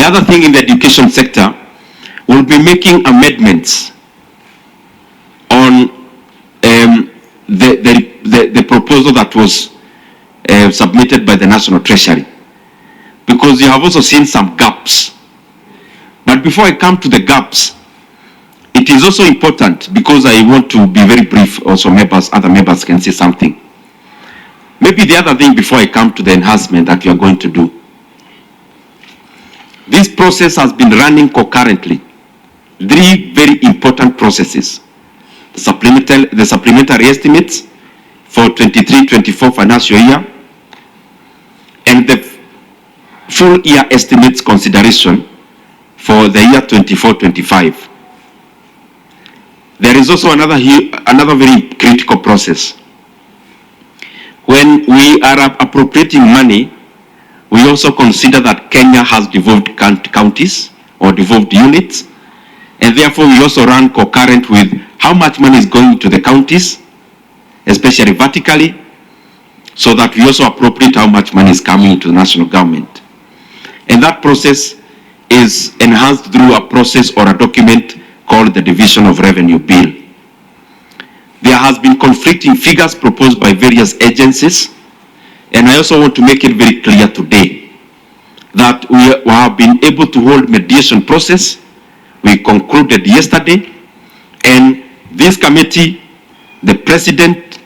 other thing in the education sector, we'll be making amendments on the proposal that was submitted by the National Treasury, because you have also seen some gaps. But before I come to the gaps, it is also important, because I want to be very brief, also other members can say something. Maybe the other thing before I come to the enhancement that we are going to do. This process has been running concurrently. 3 very important processes. The supplementary estimates for 23-24 financial year, and the full year estimates consideration for the year 24-25. There is also another very critical process. When we are appropriating money, we also consider that Kenya has devolved counties or devolved units, and therefore we also run concurrent with how much money is going to the counties, especially vertically, so that we also appropriate how much money is coming into the national government. And that process is enhanced through a process or a document called the Division of Revenue Bill. There has been conflicting figures proposed by various agencies, and I also want to make it very clear today that we have been able to hold mediation process. We concluded yesterday, and this committee, the president,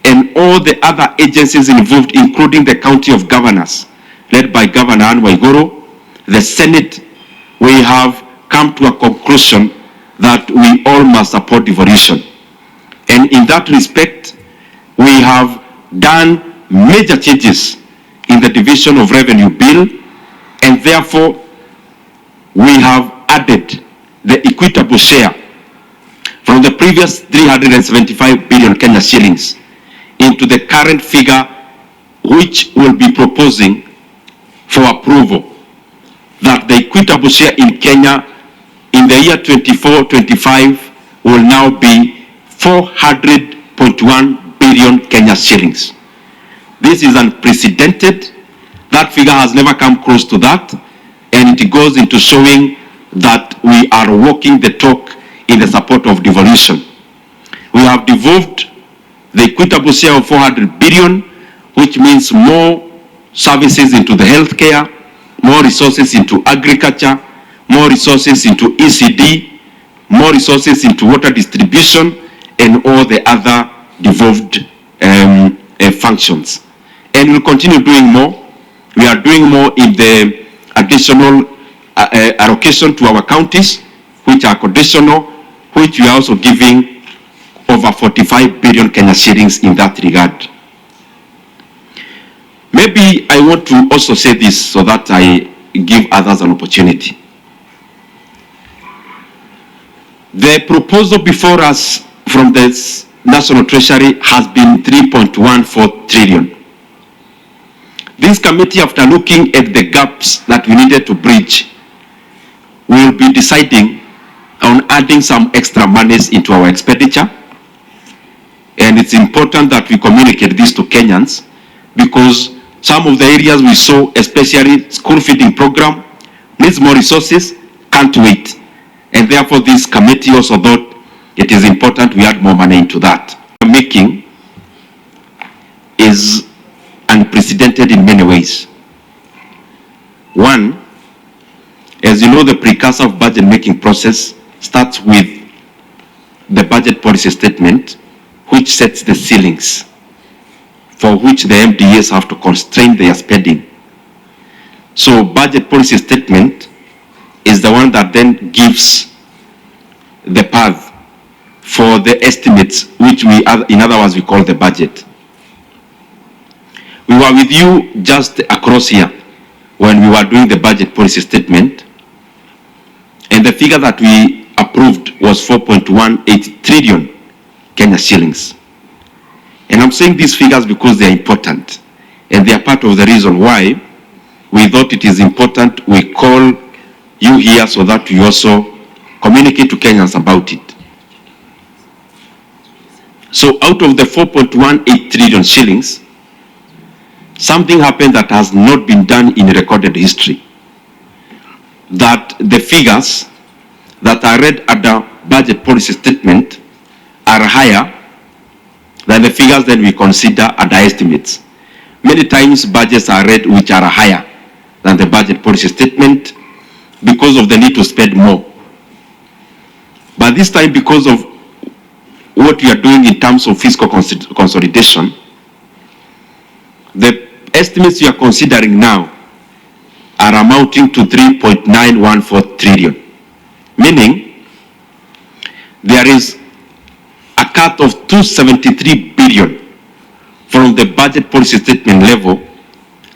and all the other agencies involved, including the County of Governors, led by Governor NYORO, the Senate, we have come to a conclusion that we all must support devolution. And in that respect, we have done major changes in the Division of Revenue Bill, and therefore we have added the equitable share from the previous 375 billion Kenya shillings into the current figure, which will be proposing for approval, that the equitable share in Kenya in the year 24-25 will now be 400.1 billion Kenya shillings. This is unprecedented. That figure has never come close to that, and it goes into showing that we are walking the talk in the support of devolution. We have devolved the equitable share of 400 billion, which means more services into the healthcare, more resources into agriculture, more resources into ECD, more resources into water distribution, and all the other devolved functions. And we'll continue doing more. We are doing more in the additional allocation to our counties, which are conditional, which we are also giving over 45 billion Kenya shillings in that regard. Maybe I want to also say this so that I give others an opportunity. The proposal before us from the National Treasury has been 3.14 trillion. This committee, after looking at the gaps that we needed to bridge, will be deciding on adding some extra monies into our expenditure. And it's important that we communicate this to Kenyans, because some of the areas we saw, especially school feeding program, needs more resources, can't wait. And therefore this committee also thought it is important we add more money into that. Making is unprecedented in many ways. One, as you know, the precursor of budget making process starts with the budget policy statement, which sets the ceilings for which the MDAs have to constrain their spending. So budget policy statement is the one that then gives the path for the estimates, which we, in other words, we call the budget. We were with you just across here when we were doing the budget policy statement, and the figure that we approved was 4.18 trillion Kenya shillings. And I'm saying these figures because they are important, and they are part of the reason why we thought it is important we call you here so that we also communicate to Kenyans about it. So out of the 4.18 trillion shillings, something happened that has not been done in recorded history. that the figures that are read at the budget policy statement are higher than the figures that we consider at the estimates. Many times budgets are read which are higher than the budget policy statement because of the need to spend more. But this time, because of what we are doing in terms of fiscal consolidation, the estimates we are considering now are amounting to 3.914 trillion, meaning there is a cut of 273 billion from the budget policy statement level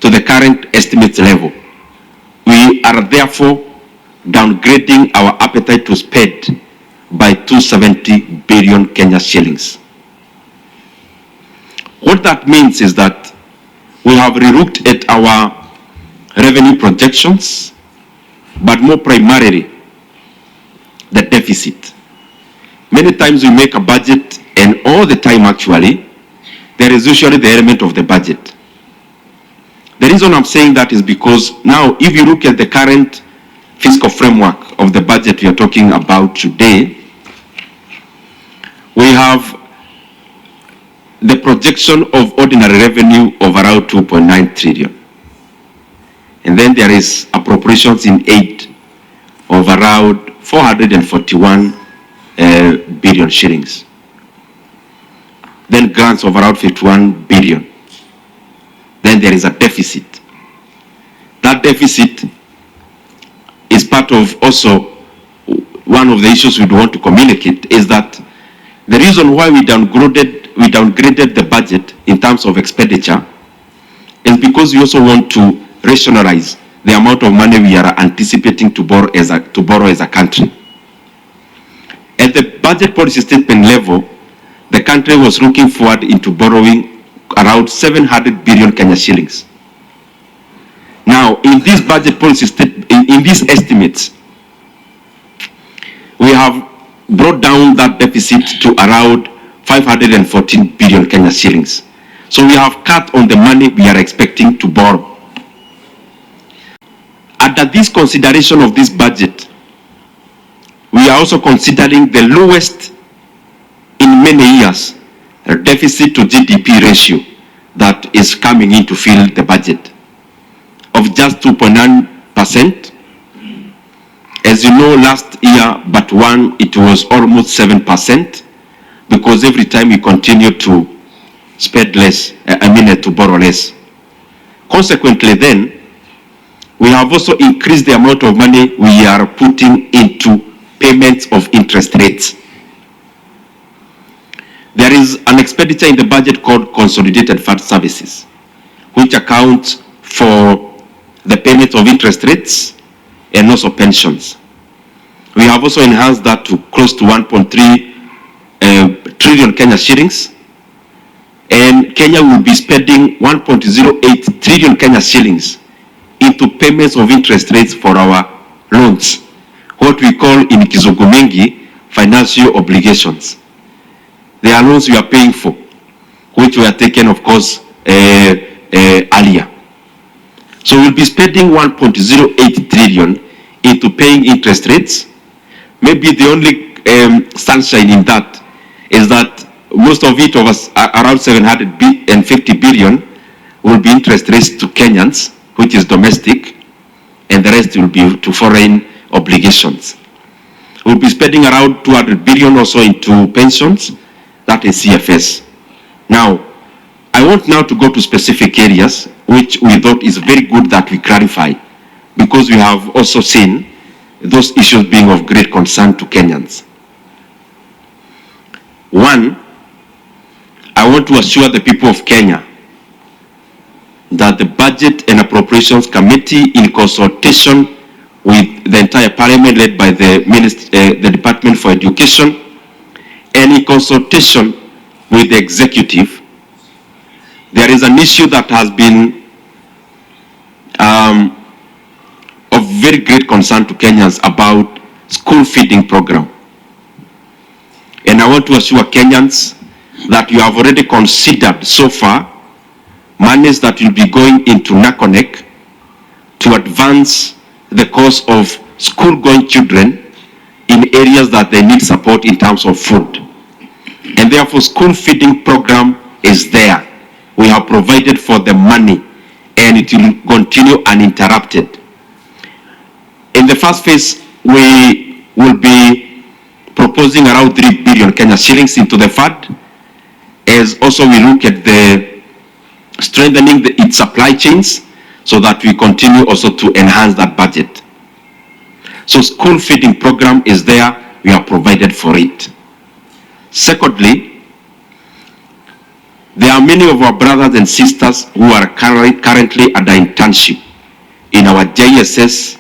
to the current estimates level. We are therefore downgrading our appetite to spend by 270 billion Kenya shillings. What that means is that we have relooked at our revenue projections, but more primarily, the deficit. Many times we make a budget, and all the time actually, there is usually the element of the budget. The reason I'm saying that is because now, if you look at the current fiscal framework of the budget we are talking about today, we have the projection of ordinary revenue of around 2.9 trillion. And then there is appropriations in aid of around 441 billion shillings. Then grants of around 51 billion. Then there is a deficit. That deficit is part of also one of the issues we want to communicate, is that the reason why we downgraded the budget in terms of expenditure is because we also want to rationalize the amount of money we are anticipating to borrow as a country. At the budget policy statement level, the country was looking forward into borrowing around 700 billion Kenya shillings. Now, in this budget policy in these estimates, we have brought down that deficit to around 514 billion Kenya shillings. So we have cut on the money we are expecting to borrow. Under this consideration of this budget, we are also considering the lowest in many years deficit to GDP ratio that is coming in to fill the budget of just 2.9%. As you know, last year, but one, it was almost 7%, because every time we continue to spend less, to borrow less. Consequently then, we have also increased the amount of money we are putting into payments of interest rates. There is an expenditure in the budget called Consolidated Fund Services, which accounts for the payment of interest rates and also pensions. We have also enhanced that to close to 1.3 trillion Kenya shillings, and Kenya will be spending 1.08 trillion Kenya shillings into payments of interest rates for our loans, what we call in Kizogomengi financial obligations. They are loans we are paying for, which were taken, of course, earlier. So we'll be spending 1.08 trillion into paying interest rates. Maybe the only sunshine in that is that most of it, of us, around 750 billion, will be interest rates to Kenyans, which is domestic, and the rest will be to foreign obligations. We'll be spending around 200 billion also into pensions, that is CFS. Now, I want now to go to specific areas which we thought is very good that we clarify, because we have also seen those issues being of great concern to Kenyans. One, I want to assure the people of Kenya that the Budget and Appropriations Committee, in consultation with the entire Parliament led by the Department for Education, and in consultation with the Executive, there is an issue that has been of very great concern to Kenyans about school feeding program. And I want to assure Kenyans that you have already considered so far monies that will be going into NACONEC to advance the cost of school-going children in areas that they need support in terms of food. And therefore, school feeding program is there. We have provided for the money, and it will continue uninterrupted. In the first phase, we will be proposing around 3 billion Kenya shillings into the fund, as also we look at the strengthening its supply chains, so that we continue also to enhance that budget. So school feeding program is there, we have provided for it. Secondly, there are many of our brothers and sisters who are currently under internship in our JSS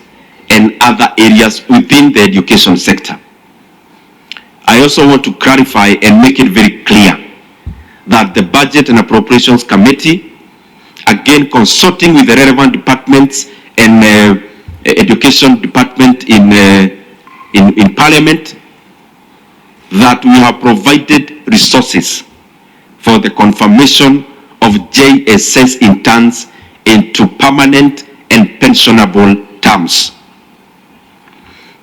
and other areas within the education sector. I also want to clarify and make it very clear that the Budget and Appropriations Committee, again consulting with the relevant departments and Education Department in Parliament, that we have provided resources for the confirmation of JSS interns into permanent and pensionable terms.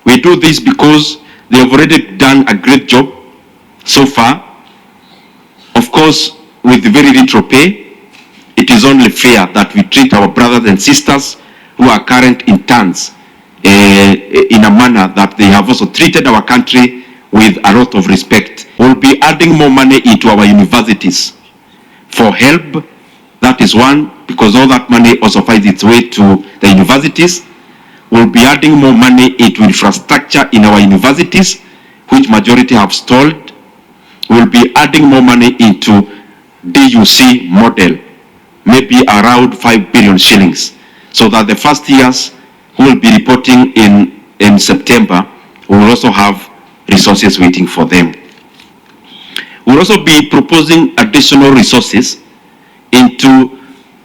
We do this because they have already done a great job so far. Of course, with very little pay, it is only fair that we treat our brothers and sisters who are current interns in a manner that they have also treated our country with a lot of respect. We'll be adding more money into our universities for help. That is one, because all that money also finds its way to the universities. We'll be adding more money into infrastructure in our universities, which majority have stalled. We'll be adding more money into DUC model, maybe around 5 billion shillings, so that the first years who will be reporting in September will also have resources waiting for them. We'll also be proposing additional resources into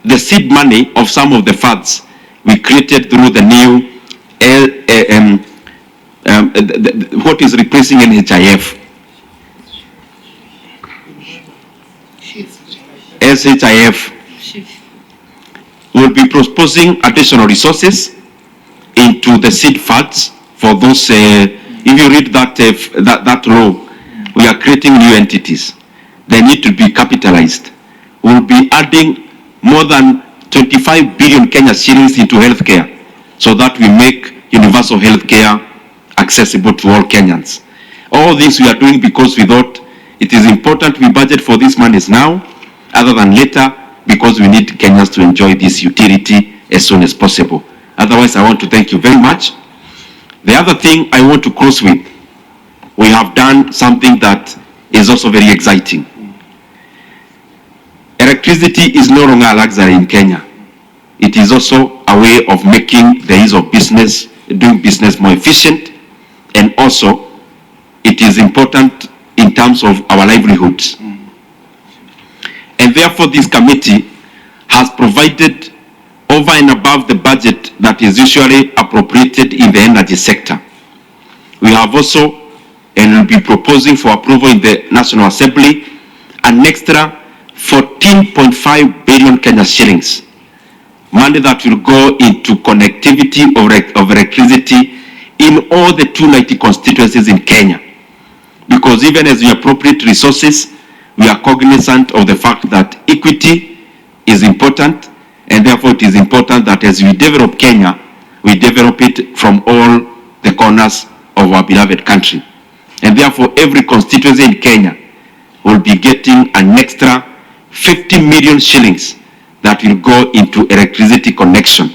the seed money of some of the funds we created through the new what is replacing NHIF. SHIF. We'll be proposing additional resources into the seed funds for those. If you read that law, we are creating new entities. They need to be capitalized. We'll be adding more than 25 billion Kenya shillings into healthcare, so that we make universal healthcare accessible to all Kenyans. All this we are doing because we thought it is important we budget for these monies now, other than later, because we need Kenyans to enjoy this utility as soon as possible. Otherwise, I want to thank you very much. The other thing I want to close with, we have done something that is also very exciting. Electricity is no longer a luxury in Kenya. It is also a way of making the ease of business, doing business more efficient, and also it is important in terms of our livelihoods. And therefore, this committee has provided over and above the budget that is usually appropriated in the energy sector. We have also, and will be proposing for approval in the National Assembly, an extra 14.5 billion Kenya shillings, money that will go into connectivity of electricity in all the 290 constituencies in Kenya. Because even as we appropriate resources, we are cognizant of the fact that equity is important, and therefore it is important that as we develop Kenya, we develop it from all the corners of our beloved country. And therefore every constituency in Kenya will be getting an extra 50 million shillings that will go into electricity connection.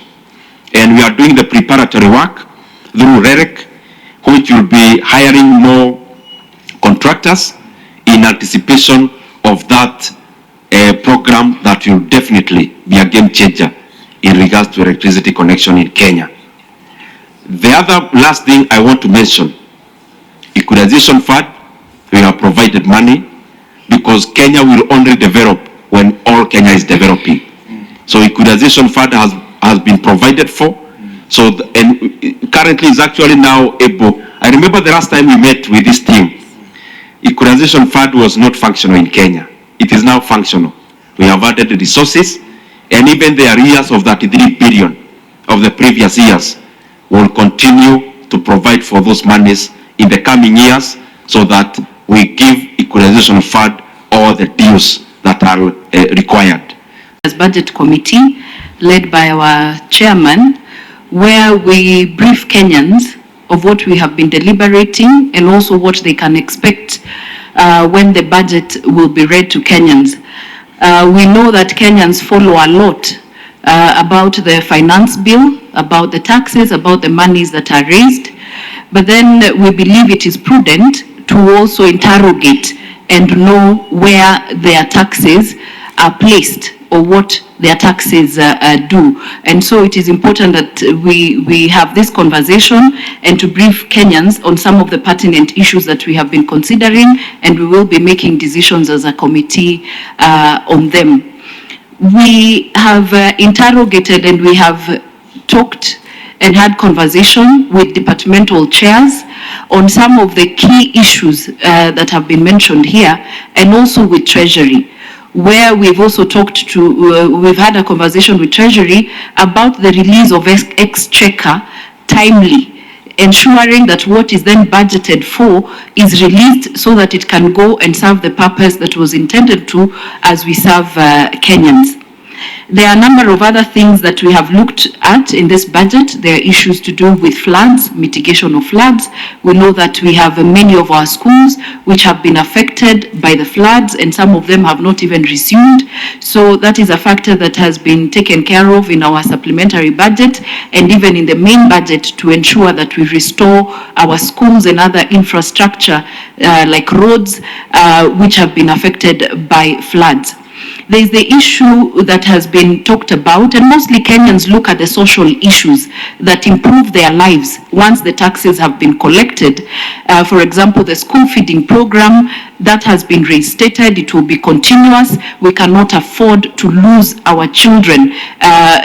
And we are doing the preparatory work through REREC, which will be hiring more contractors in anticipation of that program that will definitely be a game changer in regards to electricity connection in Kenya. The other last thing I want to mention, equalization fund, we have provided money because Kenya will only develop when all Kenya is developing. So equalization fund has been provided for. So and currently is actually now able. I remember the last time we met with this team, equalization fund was not functional in Kenya. It is now functional. We have added resources, and even the arrears of 33 billion of the previous years will continue to provide for those monies in the coming years so that we give equalization fund all the dues that are required. As Budget Committee, led by our chairman, where we brief Kenyans of what we have been deliberating and also what they can expect when the budget will be read to Kenyans. We know that Kenyans follow a lot about the finance bill, about the taxes, about the monies that are raised, but then we believe it is prudent to also interrogate and know where their taxes are placed or what their taxes do. And so it is important that we have this conversation and to brief Kenyans on some of the pertinent issues that we have been considering, and we will be making decisions as a committee on them. We have interrogated and we have talked and had conversation with departmental chairs on some of the key issues that have been mentioned here, and also with Treasury, where we've also talked to, we've had a conversation with Treasury about the release of exchequer timely, ensuring that what is then budgeted for is released so that it can go and serve the purpose that was intended to as we serve Kenyans. There are a number of other things that we have looked at in this budget. There are issues to do with floods, mitigation of floods. We know that we have many of our schools which have been affected by the floods, and some of them have not even resumed. So that is a factor that has been taken care of in our supplementary budget and even in the main budget, to ensure that we restore our schools and other infrastructure like roads which have been affected by floods. There is the issue that has been talked about, and mostly Kenyans look at the social issues that improve their lives once the taxes have been collected. For example, the school feeding program, that has been reinstated. It will be continuous. We cannot afford to lose our children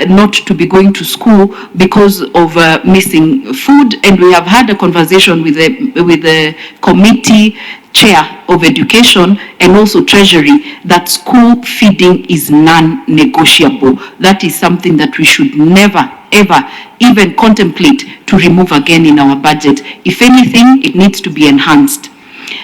not to be going to school because of missing food. And we have had a conversation with the committee chair of education and also Treasury that school feeding is non-negotiable. That is something that we should never, ever even contemplate to remove again in our budget. If anything, it needs to be enhanced.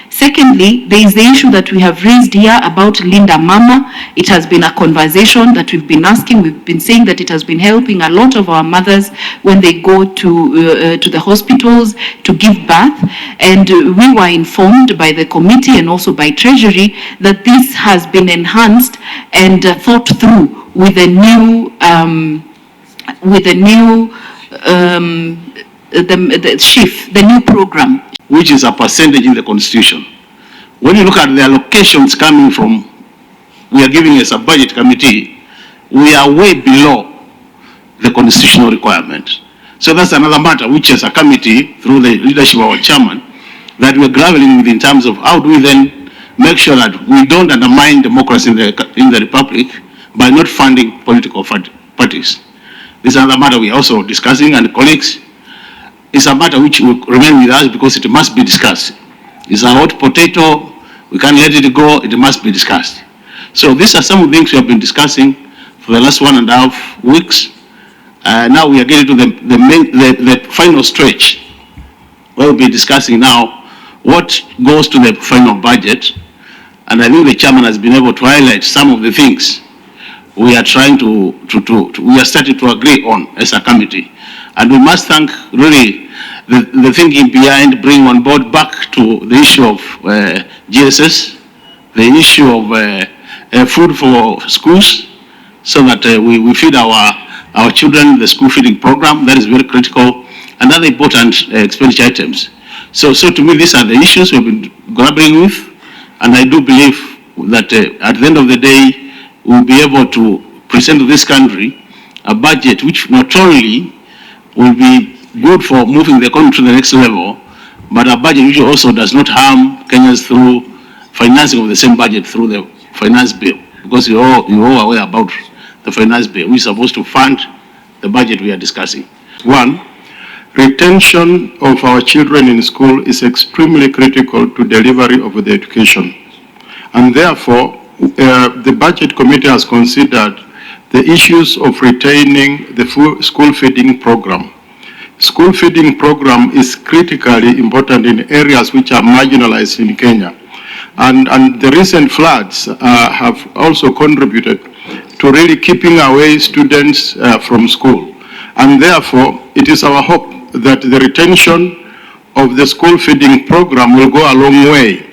Secondly, there is the issue that we have raised here about Linda Mama. It has been a conversation that we've been asking. We've been saying that it has been helping a lot of our mothers when they go to the hospitals to give birth. And we were informed by the committee and also by Treasury that this has been enhanced and thought through with the new program, which is a percentage in the Constitution. When you look at the allocations coming from, we are giving as a budget committee, we are way below the constitutional requirement. So that's another matter which as a committee, through the leadership of our chairman, that we're grappling with in terms of how do we then make sure that we don't undermine democracy in the Republic by not funding political parties. This is another matter we are also discussing, and colleagues, it's a matter which will remain with us because it must be discussed. It's a hot potato. We can't let it go. It must be discussed. So these are some of the things we have been discussing for the last 1.5 weeks. Now we are getting to the final stretch where we'll be discussing now what goes to the final budget. And I think the chairman has been able to highlight some of the things we are trying we are starting to agree on as a committee. And we must thank really the thinking behind bringing on board back to the issue of GSS, the issue of food for schools, so that we feed our children, the school feeding program. That is very critical, and other important expenditure items. So to me, these are the issues we've been grappling with, and I do believe that at the end of the day, we'll be able to present to this country a budget which not only will be good for moving the economy to the next level, but a budget which also does not harm Kenyans through financing of the same budget through the finance bill, because you're all aware about the finance bill. We're supposed to fund the budget we are discussing. One, retention of our children in school is extremely critical to delivery of the education. And therefore, the budget committee has considered the issues of retaining the school feeding program. school feeding program is critically important in areas which are marginalized in Kenya. And the recent floods have also contributed to really keeping away students from school. And therefore, it is our hope that the retention of the school feeding program will go a long way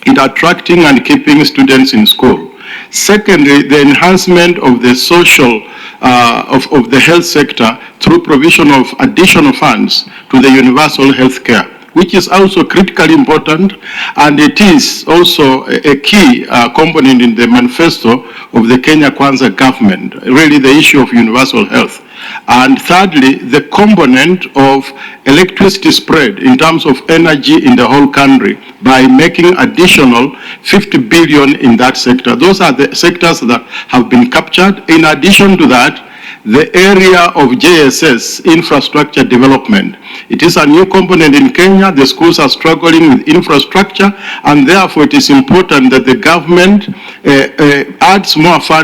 in attracting and keeping students in school. Secondly, the enhancement of the social, of the health sector through provision of additional funds to the universal health care, which is also critically important, and it is also a key component in the manifesto of the Kenya Kwanza government, really the issue of universal health. And thirdly, the component of electricity spread in terms of energy in the whole country by making additional 50 billion in that sector. Those are the sectors that have been captured. In addition to that, the area of JSS, infrastructure development. It is a new component in Kenya. The schools are struggling with infrastructure, and therefore it is important that the government adds more funds